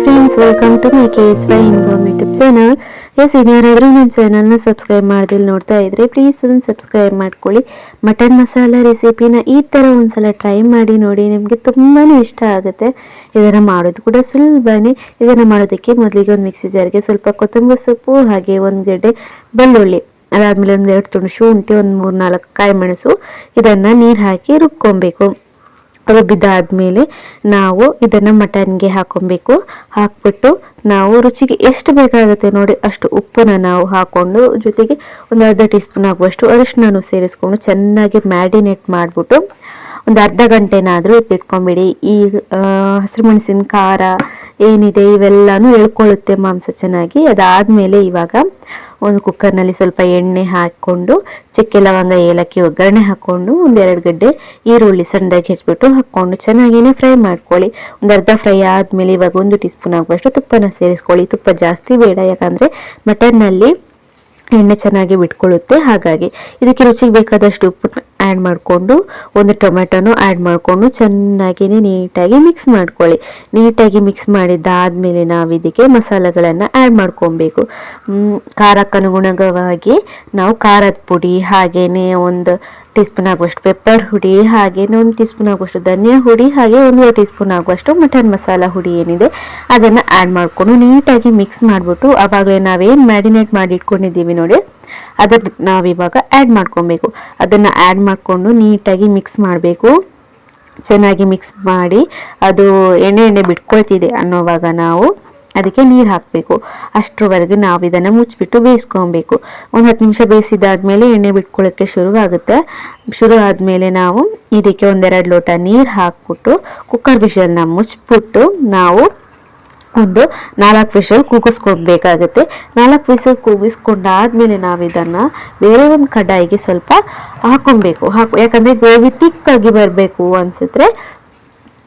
Friends, welcome to my KS by Inborn YouTube channel. Yes, ಇನ್ಯಾರಾದರೂ ನನ್ನ ಚಾನಲ್ನ subscribe ಮಾಡ್ದಿಲ್ಲ ನೋಡ್ತಾ ಇದ್ರೆ ಪ್ಲೀಸ್ ಒಂದು ಸಬ್ಸ್ಕ್ರೈಬ್ ಮಾಡ್ಕೊಳ್ಳಿ. ಮಟನ್ ಮಸಾಲ ರೆಸಿಪಿನ ಈ ಥರ ಒಂದ್ಸಲ ಟ್ರೈ ಮಾಡಿ ನೋಡಿ, ನಿಮಗೆ ತುಂಬಾ ಇಷ್ಟ ಆಗುತ್ತೆ. ಇದನ್ನು ಮಾಡೋದು ಕೂಡ ಸುಲಭನೇ. ಇದನ್ನು ಮಾಡೋದಕ್ಕೆ ಮೊದಲಿಗೆ ಒಂದು ಮಿಕ್ಸಿ ಜಾರ್ಗೆ ಸ್ವಲ್ಪ ಕೊತ್ತಂಬರಿ ಸೊಪ್ಪು, ಹಾಗೆ ಒಂದು ಗೆಡ್ಡೆ ಬೆಳ್ಳುಳ್ಳಿ, ಅದಾದಮೇಲೆ ಒಂದು 2 ತುಂಡು ಶುಂಠಿ, ಒಂದು 3-4 ಕಾಯಿ ಮೆಣಸು, ಇದನ್ನು ನೀರು ಹಾಕಿ ರುಬ್ಕೊಬೇಕು. ರುಬ್ಬಿದಾದ್ಮೇಲೆ ನಾವು ಇದನ್ನು ಮಟನ್ಗೆ ಹಾಕೊಬೇಕು. ಹಾಕ್ಬಿಟ್ಟು ನಾವು ರುಚಿಗೆ ಎಷ್ಟು ಬೇಕಾಗುತ್ತೆ ನೋಡಿ ಅಷ್ಟು ಉಪ್ಪನ್ನ ನಾವು ಹಾಕ್ಕೊಂಡು, ಜೊತೆಗೆ ಒಂದು ಅರ್ಧ ಟೀ ಸ್ಪೂನ್ ಆಗುವಷ್ಟು ಅರಿಶಿನ ಸೇರಿಸ್ಕೊಂಡು ಚೆನ್ನಾಗಿ ಮ್ಯಾರಿನೇಟ್ ಮಾಡಿಬಿಟ್ಟು ಒಂದು ಅರ್ಧ ಗಂಟೆನಾದರೂ ಎತ್ತಿಟ್ಕೊಂಬಿಡಿ. ಈ ಹಸಿರು ಮೆಣಸಿನ ಖಾರ ಏನಿದೆ ಇವೆಲ್ಲನೂ ಎಳ್ಕೊಳ್ಳುತ್ತೆ ಮಾಂಸ ಚೆನ್ನಾಗಿ. ಅದಾದಮೇಲೆ ಇವಾಗ ಒಂದು ಕುಕ್ಕರ್ನಲ್ಲಿ ಸ್ವಲ್ಪ ಎಣ್ಣೆ ಹಾಕ್ಕೊಂಡು ಚಕ್ಕೆ ಲವಂಗ ಏಲಕ್ಕಿ ಒಗ್ಗರಣೆ ಹಾಕ್ಕೊಂಡು ಒಂದು 2 ಗಡ್ಡೆ ಈರುಳ್ಳಿ ಸಣ್ಣದಾಗಿ ಹೆಚ್ಚಿಬಿಟ್ಟು ಹಾಕ್ಕೊಂಡು ಚೆನ್ನಾಗಿನೇ ಫ್ರೈ ಮಾಡ್ಕೊಳ್ಳಿ. ಒಂದು ಅರ್ಧ ಫ್ರೈ ಆದಮೇಲೆ ಇವಾಗ 1 ಟೀ ಸ್ಪೂನ್ ಆಗುವಷ್ಟು ತುಪ್ಪನ ಸೇರಿಸ್ಕೊಳ್ಳಿ. ತುಪ್ಪ ಜಾಸ್ತಿ ಬೇಡ, ಯಾಕಂದರೆ ಮಟನ್ನಲ್ಲಿ ಎಣ್ಣೆ ಚೆನ್ನಾಗಿ ಬಿಟ್ಕೊಳ್ಳುತ್ತೆ. ಹಾಗಾಗಿ ಇದಕ್ಕೆ ರುಚಿಗೆ ಬೇಕಾದಷ್ಟು ಉಪ್ಪು ಆ್ಯಡ್ ಮಾಡಿಕೊಂಡು ಒಂದು ಟೊಮೆಟೊನು ಆ್ಯಡ್ ಮಾಡಿಕೊಂಡು ಚೆನ್ನಾಗಿ ನೀಟಾಗಿ ಮಿಕ್ಸ್ ಮಾಡ್ಕೊಳ್ಳಿ. ನೀಟಾಗಿ ಮಿಕ್ಸ್ ಮಾಡಿದ್ದಾದಮೇಲೆ ನಾವು ಇದಕ್ಕೆ ಮಸಾಲೆಗಳನ್ನು ಆ್ಯಡ್ ಮಾಡ್ಕೊಬೇಕು. ಖಾರಕ್ಕನುಗುಣವಾಗಿ ನಾವು ಖಾರದ ಪುಡಿ, ಹಾಗೆಯೇ ಒಂದು ಟೀ ಸ್ಪೂನ್ ಆಗುವಷ್ಟು ಪೆಪ್ಪರ್ ಹುಡಿ, ಹಾಗೆಯೇ 1 ಟೀ ಸ್ಪೂನ್ ಆಗುವಷ್ಟು ಧನಿಯಾ ಹುಡಿ, ಹಾಗೆ 1 ಟೀ ಸ್ಪೂನ್ ಆಗುವಷ್ಟು ಮಟನ್ ಮಸಾಲ ಹುಡಿ ಏನಿದೆ ಅದನ್ನು ಆ್ಯಡ್ ಮಾಡಿಕೊಂಡು ನೀಟಾಗಿ ಮಿಕ್ಸ್ ಮಾಡಿಬಿಟ್ಟು ಆವಾಗಲೇ ನಾವೇನು ಮ್ಯಾರಿನೇಟ್ ಮಾಡಿ ಇಟ್ಕೊಂಡಿದ್ದೀವಿ ನೋಡಿ ಅದನ್ನು ನಾವಿವಾಗ ಆ್ಯಡ್ ಮಾಡ್ಕೊಬೇಕು. ಅದನ್ನು ಆ್ಯಡ್ ಮಾಡಿಕೊಂಡು ನೀಟಾಗಿ ಮಿಕ್ಸ್ ಮಾಡಬೇಕು. ಚೆನ್ನಾಗಿ ಮಿಕ್ಸ್ ಮಾಡಿ ಅದು ಎಣ್ಣೆ ಬಿಟ್ಕೊಳ್ತಿದೆ ಅನ್ನೋವಾಗ ನಾವು ಅದಕ್ಕೆ ನೀರು ಹಾಕಬೇಕು. ಅಷ್ಟರವರೆಗೆ ನಾವು ಇದನ್ನು ಮುಚ್ಚಿಬಿಟ್ಟು ಬೇಯಿಸ್ಕೊಬೇಕು. ಒಂದು 10 ನಿಮಿಷ ಬೇಯಿಸಿದಾದ್ಮೇಲೆ ಎಣ್ಣೆ ಬಿಟ್ಕೊಳ್ಳೋಕ್ಕೆ ಶುರು ಆದಮೇಲೆ ನಾವು ಇದಕ್ಕೆ 1-2 ಲೋಟ ನೀರು ಹಾಕ್ಬಿಟ್ಟು ಕುಕ್ಕರ್ ವಿಷಲ್ನ ಮುಚ್ಚಿಬಿಟ್ಟು ನಾವು ಒಂದು 4 ವಿಷಲ್ ಕೂಗಿಸ್ಕೊಬೇಕಾಗುತ್ತೆ. 4 ವಿಷಲ್ ಕೂಗಿಸ್ಕೊಂಡಾದ್ಮೇಲೆ ನಾವು ಇದನ್ನು ಬೇರೆ ಒಂದು ಕಡಾಯಿಗೆ ಸ್ವಲ್ಪ ಹಾಕೊಬೇಕು. ಯಾಕಂದರೆ ಗ್ರೇವಿ ತಿಕ್ಕಾಗಿ ಬರಬೇಕು ಅನಿಸಿದ್ರೆ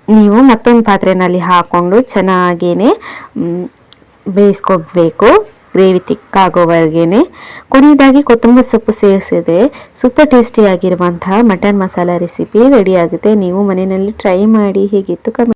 ನೀವು ಮತ್ತೊಂದು ಪಾತ್ರೆಯಲ್ಲಿ ಹಾಕ್ಕೊಂಡು ಚೆನ್ನಾಗೇ ಬೇಯಿಸ್ಕೊಬೇಕು. ಗ್ರೇವಿ ತಿಕ್ಕಾಗೋವರೆಗೇ ಕೊನೆಯದಾಗಿ ಕೊತ್ತಂಬರಿ ಸೊಪ್ಪು ಸೇರಿಸಿದೆ ಸೂಪರ್ ಟೇಸ್ಟಿಯಾಗಿರುವಂತಹ ಮಟನ್ ಮಸಾಲ ರೆಸಿಪಿ ರೆಡಿ ಆಗುತ್ತೆ. ನೀವು ಮನೆಯಲ್ಲಿ ಟ್ರೈ ಮಾಡಿ ಹೇಗಿತ್ತು ಕಮೆಂಟ್